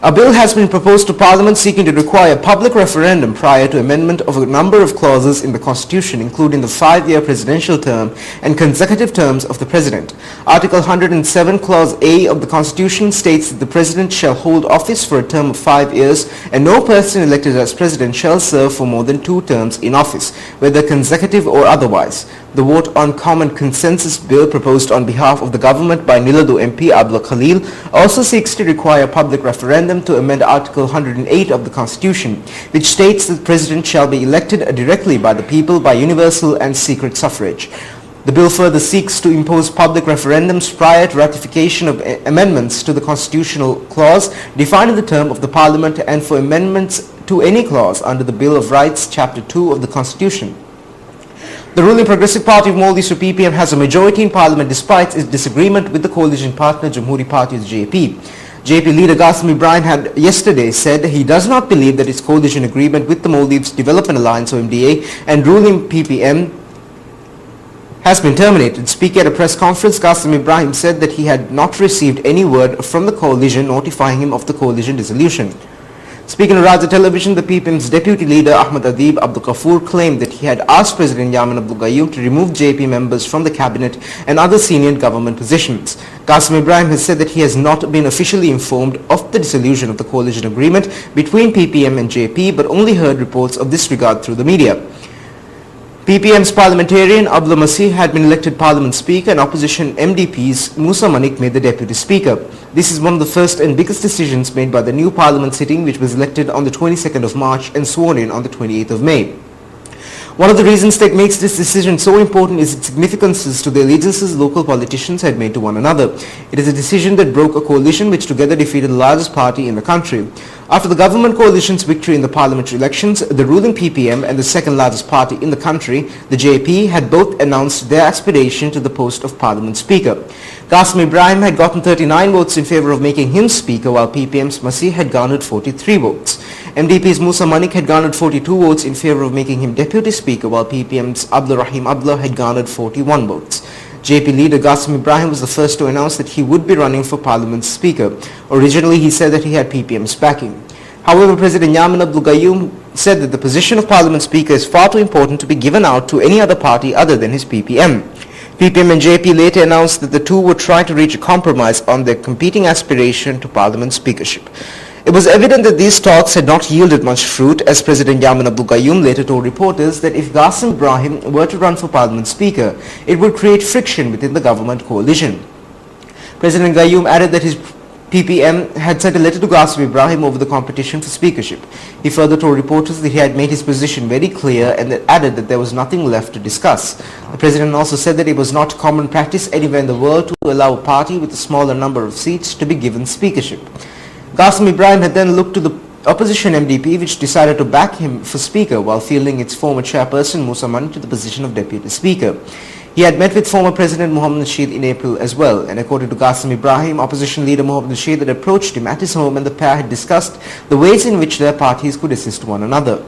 A bill has been proposed to Parliament seeking to require a public referendum prior to amendment of a number of clauses in the Constitution, including the 5-year presidential term and consecutive terms of the President. Article 107, Clause A of the Constitution states that the President shall hold office for a term of 5 years and no person elected as President shall serve for more than 2 terms in office, whether consecutive or otherwise. The vote on Common Consensus Bill proposed on behalf of the government by Niladu MP Abdullah Khalil also seeks to require a public referendum to amend Article 108 of the Constitution, which states that the President shall be elected directly by the people by universal and secret suffrage. The bill further seeks to impose public referendums prior to ratification of amendments to the constitutional clause defining the term of the Parliament and for amendments to any clause under the Bill of Rights, Chapter 2 of the Constitution. The ruling Progressive Party of Maldives PPM has a majority in Parliament despite its disagreement with the coalition partner Jamhuri Party's JP. JP leader Qasim Ibrahim had yesterday said he does not believe that its coalition agreement with the Maldives Development Alliance or MDA and ruling PPM has been terminated. Speaking at a press conference, Qasim Ibrahim said that he had not received any word from the coalition notifying him of the coalition dissolution. Speaking on Raja Television, the PPM's deputy leader Ahmad Adib Abdul Ghafoor claimed that he had asked President Yaman Abdul Gayoom to remove JP members from the cabinet and other senior government positions. Qasim Ibrahim has said that he has not been officially informed of the dissolution of the coalition agreement between PPM and JP, but only heard reports of this regard through the media. PPM's parliamentarian Abdullah Masih had been elected Parliament Speaker and opposition MDPs Musa Manik made the Deputy Speaker. This is one of the first and biggest decisions made by the new Parliament sitting, which was elected on the 22nd of March and sworn in on the 28th of May. One of the reasons that makes this decision so important is its significances to the allegiances local politicians had made to one another. It is a decision that broke a coalition which together defeated the largest party in the country. After the government coalition's victory in the parliamentary elections, the ruling PPM and the second largest party in the country, the JP, had both announced their aspiration to the post of Parliament Speaker. Qasim Ibrahim had gotten 39 votes in favour of making him Speaker, while PPM's Masih had garnered 43 votes. MDP's Musa Manik had garnered 42 votes in favour of making him Deputy Speaker, while PPM's Abdul Rahim Abdullah had garnered 41 votes. JP leader Qasim Ibrahim was the first to announce that he would be running for Parliament Speaker. Originally, he said that he had PPM's backing. However, President Yaman Abdul Gayoom said that the position of Parliament Speaker is far too important to be given out to any other party other than his PPM. PPM and JP later announced that the two would try to reach a compromise on their competing aspiration to Parliament Speakership. It was evident that these talks had not yielded much fruit, as President Yaman Abdul Gayoom later told reporters that if Qasim Ibrahim were to run for Parliament Speaker, it would create friction within the government coalition. President Gayoom added that his PPM had sent a letter to Qasim Ibrahim over the competition for speakership. He further told reporters that he had made his position very clear and that added that there was nothing left to discuss. The president also said that it was not common practice anywhere in the world to allow a party with a smaller number of seats to be given speakership. Qasim Ibrahim had then looked to the opposition MDP, which decided to back him for Speaker while fielding its former chairperson Musa Manik to the position of Deputy Speaker. He had met with former President Mohammad Nasheed in April as well, and according to Qasim Ibrahim, opposition leader Mohammad Nasheed had approached him at his home and the pair had discussed the ways in which their parties could assist one another.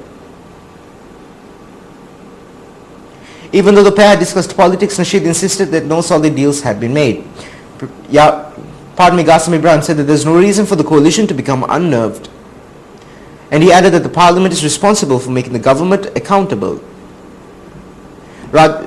Even though the pair had discussed politics, Nasheed insisted that no solid deals had been made. Qasim Ibrahim said that there is no reason for the coalition to become unnerved. And he added that the parliament is responsible for making the government accountable.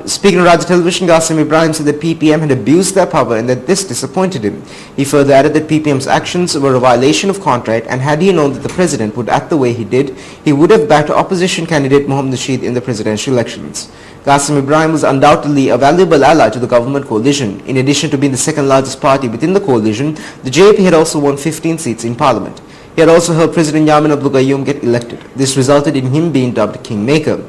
Speaking on Raja Television, Qasim Ibrahim said that PPM had abused their power and that this disappointed him. He further added that PPM's actions were a violation of contract, and had he known that the president would act the way he did, he would have backed opposition candidate Mohammad Nasheed in the presidential elections. Qasim Ibrahim was undoubtedly a valuable ally to the government coalition. In addition to being the second largest party within the coalition, the JP had also won 15 seats in parliament. He had also helped President Yaman Abdul Gayoom get elected. This resulted in him being dubbed Kingmaker.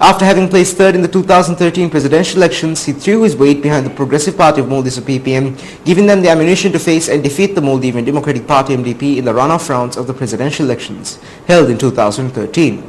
After having placed third in the 2013 presidential elections, he threw his weight behind the Progressive Party of Maldives PPM, giving them the ammunition to face and defeat the Maldivian Democratic Party MDP in the runoff rounds of the presidential elections held in 2013.